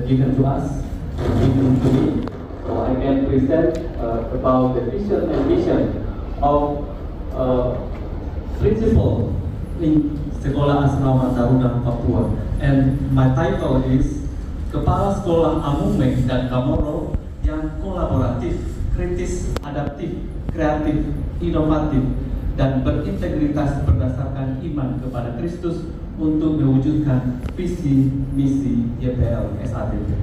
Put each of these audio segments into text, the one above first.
given to us, given to me. So I can present about the vision and mission of principal in Sekolah Asrama Taruna Papua. And my title is Kepala Sekolah Amume dan Kamoro yang kolaboratif, kritis, adaptif, kreatif, inovatif, dan berintegritas berdasarkan iman kepada Kristus untuk mewujudkan visi misi YPL SATP.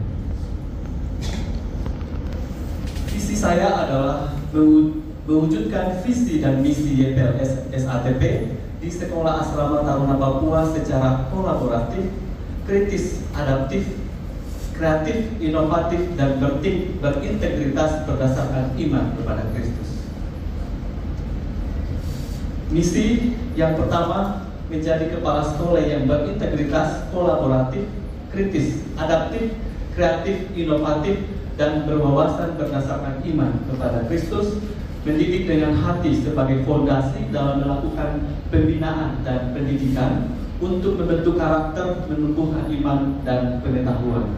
Visi saya adalah mewujudkan visi dan misi YPL SATP di Sekolah Asrama Taruna Papua secara kolaboratif, kritis, adaptif, kreatif, inovatif, dan berintegritas berdasarkan iman kepada Kristus. Misi yang pertama, menjadi kepala sekolah yang berintegritas, kolaboratif, kritis, adaptif, kreatif, inovatif, dan berwawasan berdasarkan iman kepada Kristus, mendidik dengan hati sebagai fondasi dalam melakukan pembinaan dan pendidikan untuk membentuk karakter, menumbuhkan iman dan pengetahuan.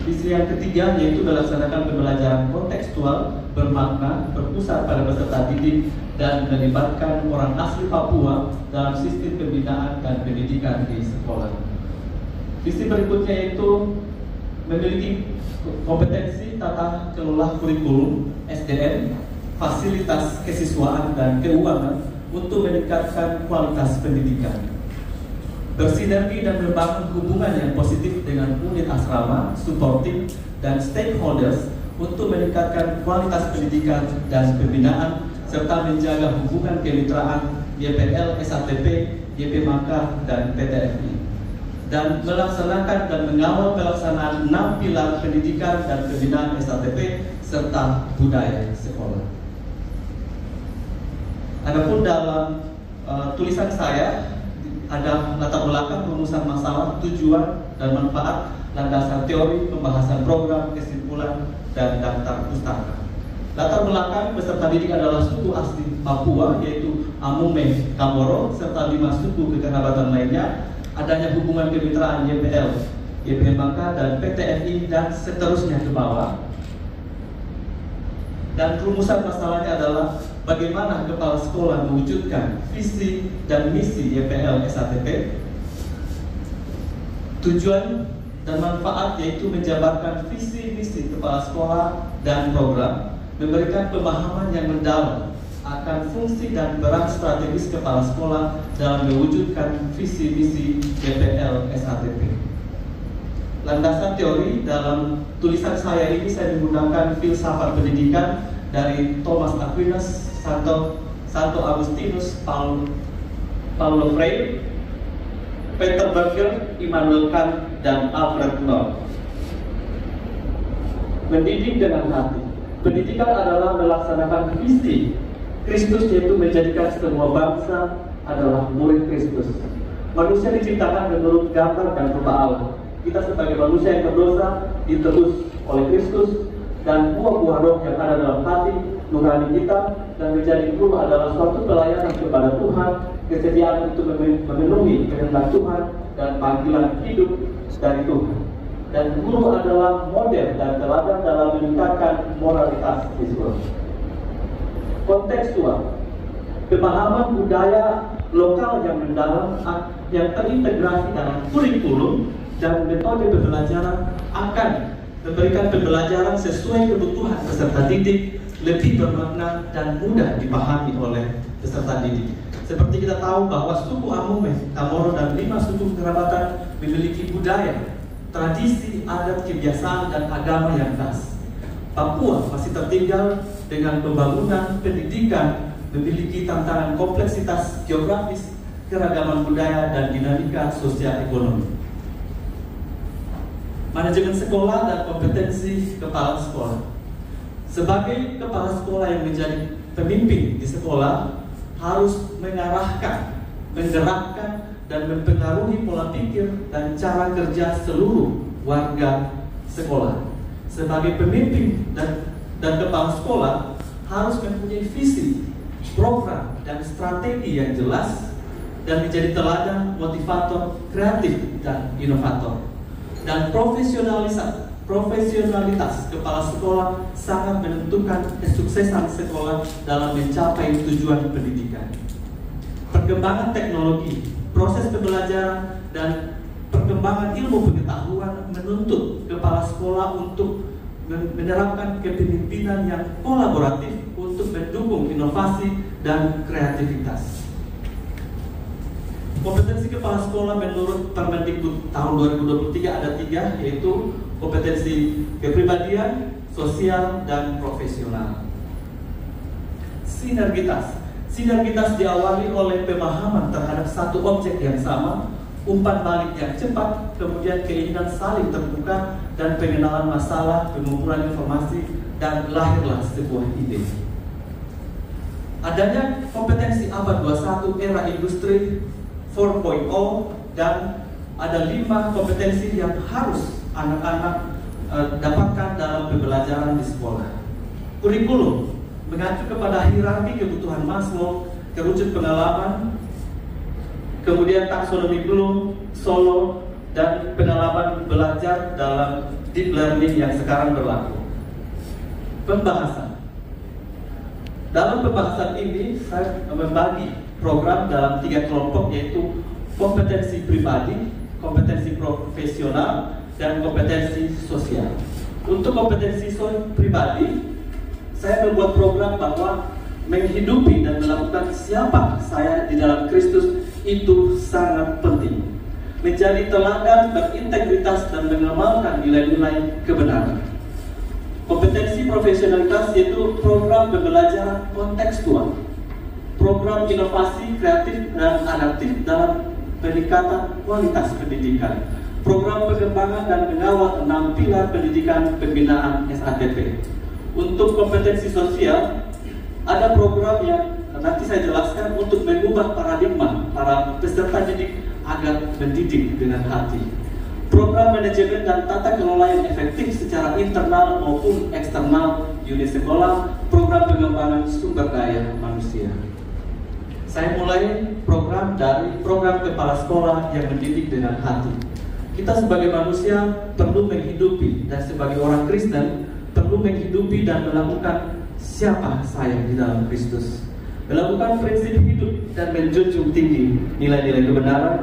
Visi yang ketiga yaitu melaksanakan pembelajaran kontekstual, bermakna, berpusat pada peserta didik, dan melibatkan orang asli Papua dalam sistem pembinaan dan pendidikan di sekolah. Visi berikutnya yaitu memiliki kompetensi tata kelola kurikulum, SDM, fasilitas kesiswaan dan keuangan untuk meningkatkan kualitas pendidikan. Bersinergi dan membangun hubungan yang positif dengan unit asrama, supporting, dan stakeholders untuk meningkatkan kualitas pendidikan dan pembinaan, serta menjaga hubungan kemitraan YPL SATP, YP Maka, dan PTFI, dan melaksanakan dan mengawal pelaksanaan 6 pilar pendidikan dan pembinaan SATP serta budaya sekolah. Adapun dalam tulisan saya ada latar belakang rumusan masalah, tujuan dan manfaat, landasan teori, pembahasan program, kesimpulan, dan daftar pustaka. Latar belakang peserta didik adalah suku asli Papua yaitu Amume, Kamoro, serta 5 suku kekerabatan lainnya. Adanya hubungan kemitraan YPL, YP Maka, dan PTFI, dan seterusnya ke bawah. Dan rumusan masalahnya adalah bagaimana kepala sekolah mewujudkan visi dan misi YPL SATP. Tujuan dan manfaat yaitu menjabarkan visi misi kepala sekolah dan program, memberikan pemahaman yang mendalam akan fungsi dan peran strategis kepala sekolah dalam mewujudkan visi misi YPL SATP. Landasan teori dalam tulisan saya ini saya menggunakan filsafat pendidikan dari Thomas Aquinas, Santo Agustinus, Paulo Freire, Peter Berger, Immanuel Kant, dan Alfred North. Mendidik dengan hati. Pendidikan adalah melaksanakan visi Kristus, yaitu menjadikan semua bangsa adalah murid Kristus. Manusia diciptakan menurut gambar dan rupa Allah. Kita sebagai manusia yang berdosa ditebus oleh Kristus, dan buah-buah roh yang ada dalam hati nurani kita dan menjadi guru adalah suatu pelayanan kepada Tuhan, kesediaan untuk memenuhi kehendak Tuhan dan panggilan hidup dari Tuhan. Dan guru adalah model dan teladan dalam meningkatkan moralitas siswa. Kontekstual, pemahaman budaya lokal yang mendalam yang terintegrasi dalam kurikulum dan metode pembelajaran akan memberikan pembelajaran sesuai kebutuhan peserta didik, lebih bermakna dan mudah dipahami oleh peserta didik. Seperti kita tahu bahwa suku Amume, Kamoro, dan 5 suku kerabatan memiliki budaya, tradisi, adat, kebiasaan, dan agama yang khas. Papua masih tertinggal dengan pembangunan pendidikan, memiliki tantangan kompleksitas geografis, keragaman budaya, dan dinamika sosial ekonomi. Manajemen sekolah dan kompetensi kepala sekolah. Sebagai kepala sekolah yang menjadi pemimpin di sekolah, harus mengarahkan, menggerakkan, dan mempengaruhi pola pikir dan cara kerja seluruh warga sekolah. Sebagai pemimpin dan kepala sekolah harus mempunyai visi, program, dan strategi yang jelas, dan menjadi teladan, motivator, kreatif, dan inovator. Dan Profesionalitas kepala sekolah sangat menentukan kesuksesan sekolah dalam mencapai tujuan pendidikan. Perkembangan teknologi, proses pembelajaran, dan perkembangan ilmu pengetahuan menuntut kepala sekolah untuk menerapkan kepemimpinan yang kolaboratif untuk mendukung inovasi dan kreativitas. Kompetensi kepala sekolah menurut Permendikbud tahun 2023 ada 3, yaitu kompetensi kepribadian, sosial, dan profesional. Sinergitas. Sinergitas diawali oleh pemahaman terhadap satu objek yang sama, umpan balik yang cepat, kemudian keinginan saling terbuka, dan pengenalan masalah, pengumpulan informasi, dan lahirlah sebuah ide. Adanya kompetensi abad 21 era industri 4.0 dan ada 5 kompetensi yang harus anak-anak dapatkan dalam pembelajaran di sekolah. Kurikulum mengacu kepada hierarki kebutuhan Maslow, kerucut pengalaman, kemudian taksonomi Bloom, Solo, dan pengalaman belajar dalam deep learning yang sekarang berlaku. Pembahasan. Dalam pembahasan ini saya membagi program dalam 3 kelompok, yaitu kompetensi pribadi, kompetensi profesional, dan kompetensi sosial. Untuk kompetensi pribadi, saya membuat program bahwa menghidupi dan melakukan siapa saya di dalam Kristus itu sangat penting. Menjadi teladan, berintegritas, dan mengamalkan nilai-nilai kebenaran. Kompetensi profesionalitas yaitu program pembelajaran kontekstual, program inovasi kreatif dan adaptif dalam peningkatan kualitas pendidikan, program pengembangan dan mengawal 6 pilar pendidikan pembinaan SATP. Untuk kompetensi sosial, ada program yang nanti saya jelaskan untuk mengubah paradigma para peserta didik agar mendidik dengan hati. Program manajemen dan tata kelola yang efektif secara internal maupun eksternal unit sekolah, program pengembangan sumber daya manusia. Saya mulai program dari program kepala sekolah yang mendidik dengan hati. Kita sebagai manusia perlu menghidupi, dan sebagai orang Kristen perlu menghidupi dan melakukan siapa saya di dalam Kristus. Melakukan prinsip hidup dan menjunjung tinggi nilai-nilai kebenaran.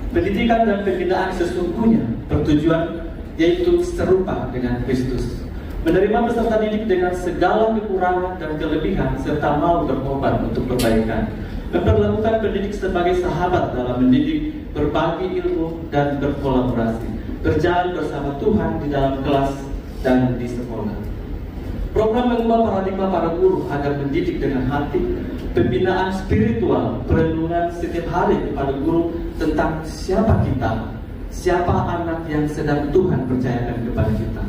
Pendidikan dan pembinaan sesungguhnya bertujuan yaitu serupa dengan Kristus. Menerima peserta didik dengan segala kekurangan dan kelebihan serta mau berkorban untuk perbaikan. Memperlakukan pendidik sebagai sahabat dalam mendidik, berbagi ilmu, dan berkolaborasi. Berjalan bersama Tuhan di dalam kelas dan di sekolah. Program mengubah paradigma para guru agar mendidik dengan hati, pembinaan spiritual, perenungan setiap hari kepada guru tentang siapa kita, siapa anak yang sedang Tuhan percayakan kepada kita.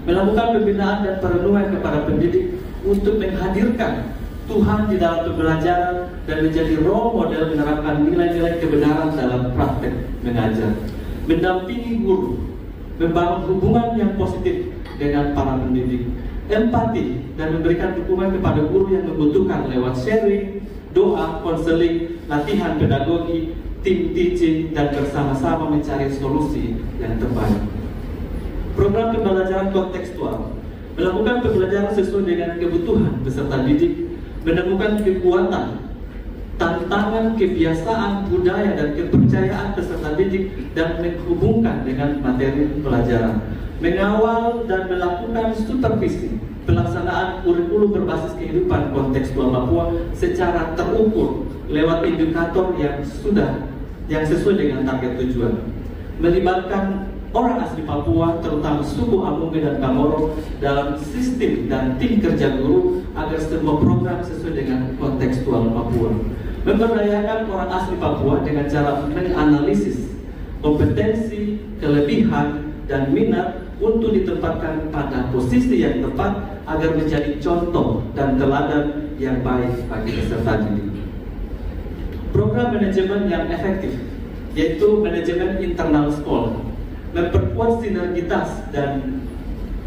Melakukan pembinaan dan perenungan kepada pendidik untuk menghadirkan Tuhan di dalam pembelajaran dan menjadi role model menerapkan nilai-nilai kebenaran dalam praktek mengajar. Mendampingi guru, membangun hubungan yang positif dengan para pendidik, empati, dan memberikan dukungan kepada guru yang membutuhkan lewat sharing, doa, konseling, latihan pedagogi, tim teaching, dan bersama-sama mencari solusi yang terbaik. Program pembelajaran kontekstual melakukan pembelajaran sesuai dengan kebutuhan peserta didik, menemukan kekuatan, tantangan, kebiasaan, budaya, dan kepercayaan peserta didik, dan menghubungkan dengan materi pelajaran. Mengawal dan melakukan supervisi pelaksanaan kurikulum berbasis kehidupan kontekstual Papua secara terukur lewat indikator yang sesuai dengan target tujuan. Melibatkan orang asli Papua, terutama suku Amungge dan Kamoro, dalam sistem dan tim kerja guru agar semua program sesuai dengan kontekstual Papua. Memberdayakan orang asli Papua dengan cara menganalisis kompetensi, kelebihan, dan minat untuk ditempatkan pada posisi yang tepat agar menjadi contoh dan teladan yang baik bagi peserta didik. Program manajemen yang efektif yaitu manajemen internal sekolah, memperkuat sinergitas dan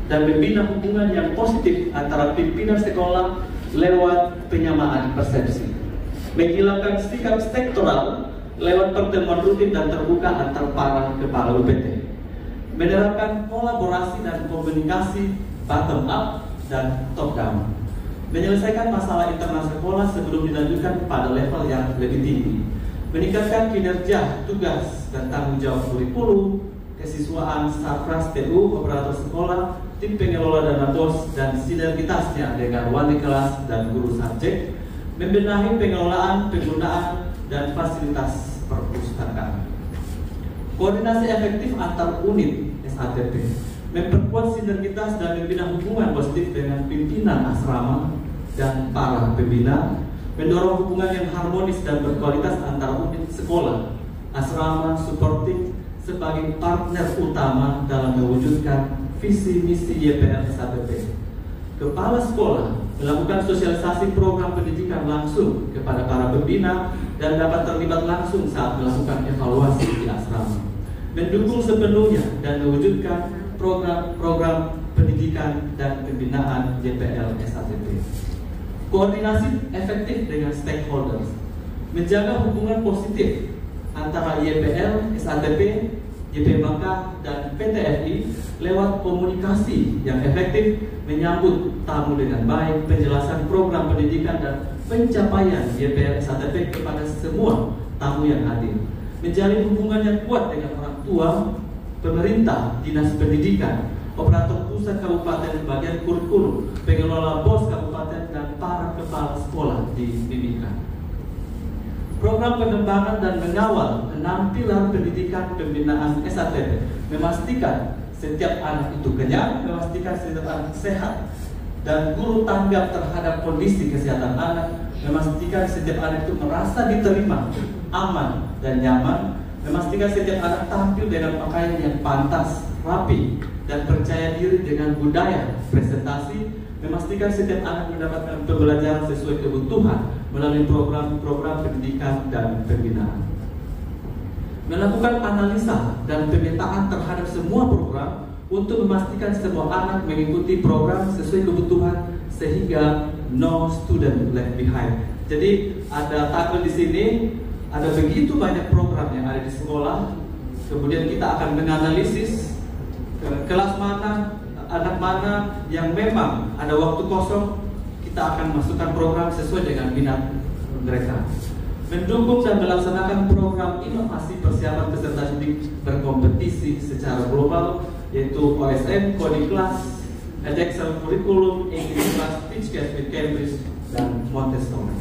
membina hubungan yang positif antara pimpinan sekolah lewat penyamaan persepsi, menghilangkan sikap sektoral lewat pertemuan rutin dan terbuka antar para kepala UPT, menerapkan kolaborasi dan komunikasi bottom up dan top down, menyelesaikan masalah internal sekolah sebelum dilanjutkan pada level yang lebih tinggi, meningkatkan kinerja, tugas, dan tanggung jawab kurikulum, kesiswaan, Sarpras, TU, operator sekolah, tim pengelola dana BOS, dan sinergitasnya dengan wali kelas dan guru subjek, membenahi pengelolaan, penggunaan, dan fasilitas perpustakaan. Koordinasi efektif antar unit SATP, memperkuat sinergitas dan membina hubungan positif dengan pimpinan asrama dan para pembina, mendorong hubungan yang harmonis dan berkualitas antara unit sekolah, asrama, supporting sebagai partner utama dalam mewujudkan visi misi YPL SATP. Kepala sekolah melakukan sosialisasi program pendidikan langsung kepada para pembina dan dapat terlibat langsung saat melakukan evaluasi di asrama. Mendukung sepenuhnya dan mewujudkan program-program pendidikan dan pembinaan YPL SATP. Koordinasi efektif dengan stakeholders, menjaga hubungan positif antara YPL, SATP, YPMK, dan PTFI lewat komunikasi yang efektif, menyambut tamu dengan baik, penjelasan program pendidikan dan pencapaian YPL SATP kepada semua tamu yang hadir, menjalin hubungan yang kuat dengan orang tua, pemerintah, dinas pendidikan, operator pusat kabupaten bagian kurikulum, pengelola BOS kabupaten, dan para kepala sekolah di Mimika. Program pengembangan dan mengawal 6 pilar pendidikan pembinaan SATP, memastikan setiap anak itu kenyang, memastikan setiap anak sehat, dan guru tanggap terhadap kondisi kesehatan anak, memastikan setiap anak itu merasa diterima, aman, dan nyaman, memastikan setiap anak tampil dengan pakaian yang pantas, rapi, dan percaya diri dengan budaya presentasi, memastikan setiap anak mendapatkan pembelajaran sesuai kebutuhan melalui program-program pendidikan dan pembinaan. Melakukan analisa dan pemetaan terhadap semua program untuk memastikan semua anak mengikuti program sesuai kebutuhan sehingga no student left behind. Jadi ada tabel di sini, ada begitu banyak program yang ada di sekolah. Kemudian kita akan menganalisis kelas mana, anak mana yang memang ada waktu kosong, kita akan masukkan program sesuai dengan minat mereka. Mendukung dan melaksanakan program inovasi persiapan peserta didik berkompetisi secara global, yaitu OSN, Coding Class, Edexcel Curriculum, English Class, Teach Cast with Cambridge, dan Montessori.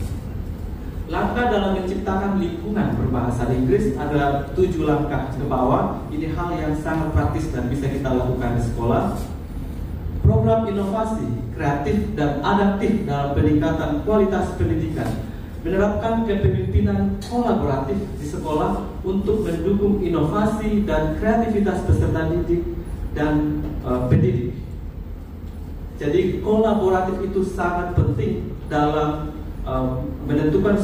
Langkah dalam menciptakan lingkungan berbahasa Inggris ada 7 langkah ke bawah. Ini hal yang sangat praktis dan bisa kita lakukan di sekolah. Program inovasi, kreatif, dan adaptif dalam peningkatan kualitas pendidikan, menerapkan kepemimpinan kolaboratif di sekolah untuk mendukung inovasi dan kreativitas peserta didik dan pendidik. Jadi kolaboratif itu sangat penting dalam menentukan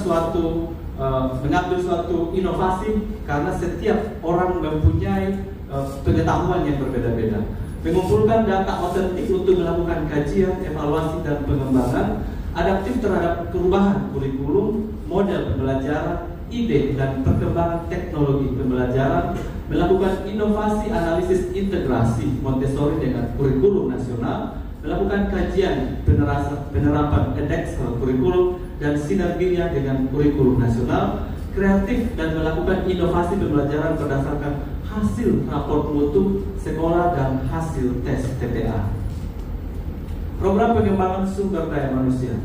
mengambil suatu inovasi, karena setiap orang mempunyai pengetahuan yang berbeda-beda. Mengumpulkan data otentik untuk melakukan kajian, evaluasi, dan pengembangan, adaptif terhadap perubahan kurikulum, model pembelajaran, ide dan perkembangan teknologi pembelajaran, melakukan inovasi analisis integrasi Montessori dengan kurikulum nasional, melakukan kajian penerapan Edexcel kurikulum dan sinerginya dengan kurikulum nasional, kreatif dan melakukan inovasi pembelajaran berdasarkan hasil raport mutu sekolah dan hasil tes TPA. Program pengembangan sumber daya manusia,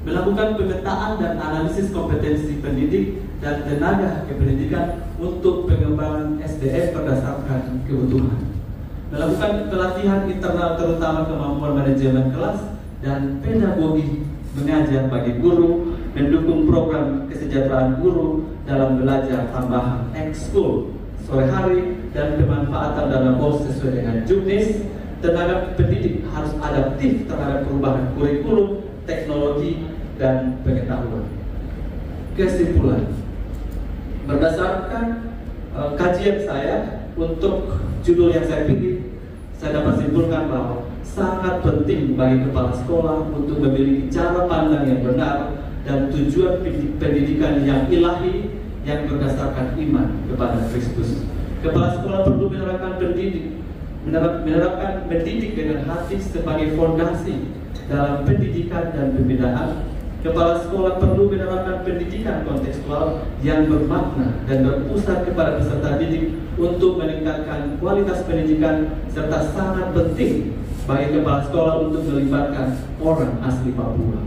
melakukan pemetaan dan analisis kompetensi pendidik dan tenaga kependidikan untuk pengembangan SDM berdasarkan kebutuhan. Melakukan pelatihan internal terutama kemampuan manajemen kelas dan pedagogi mengajar bagi guru, mendukung program kesejahteraan guru dalam belajar tambahan ekskul sore hari dan pemanfaatan dana BOS sesuai dengan juknis. Tenaga pendidik harus adaptif terhadap perubahan kurikulum, teknologi, dan pengetahuan. Kesimpulan, berdasarkan kajian saya untuk judul yang saya pilih, saya dapat simpulkan bahwa sangat penting bagi kepala sekolah untuk memiliki cara pandang yang benar dan tujuan pendidikan yang ilahi yang berdasarkan iman kepada Kristus. Kepala sekolah perlu menerapkan menerapkan mendidik dengan hati sebagai fondasi dalam pendidikan dan pembinaan. Kepala sekolah perlu menerapkan pendidikan kontekstual yang bermakna dan berpusat kepada peserta didik untuk meningkatkan kualitas pendidikan, serta sangat penting bagi kepala sekolah untuk melibatkan orang asli Papua.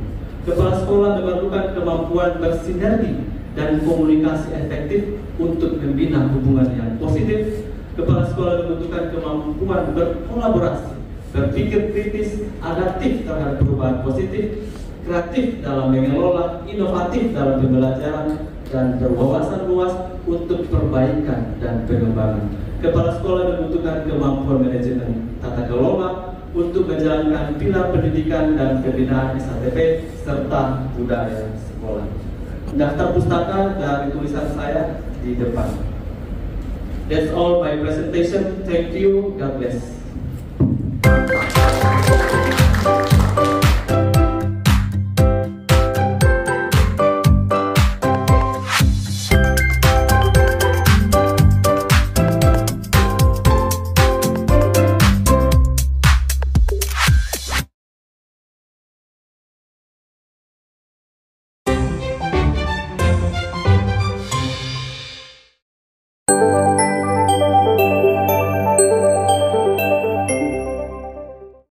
Kepala sekolah memerlukan kemampuan bersinergi dan komunikasi efektif untuk membina hubungan yang positif. Kepala sekolah membutuhkan kemampuan berkolaborasi, berpikir kritis, adaptif terhadap perubahan positif, kreatif dalam mengelola, inovatif dalam pembelajaran, dan berwawasan luas untuk perbaikan dan pengembangan. Kepala sekolah membutuhkan kemampuan manajemen tata kelola untuk menjalankan pilar pendidikan dan pembinaan SHTP serta budaya sekolah. Daftar pustaka dari tulisan saya di depan. That's all my presentation. Thank you. God bless.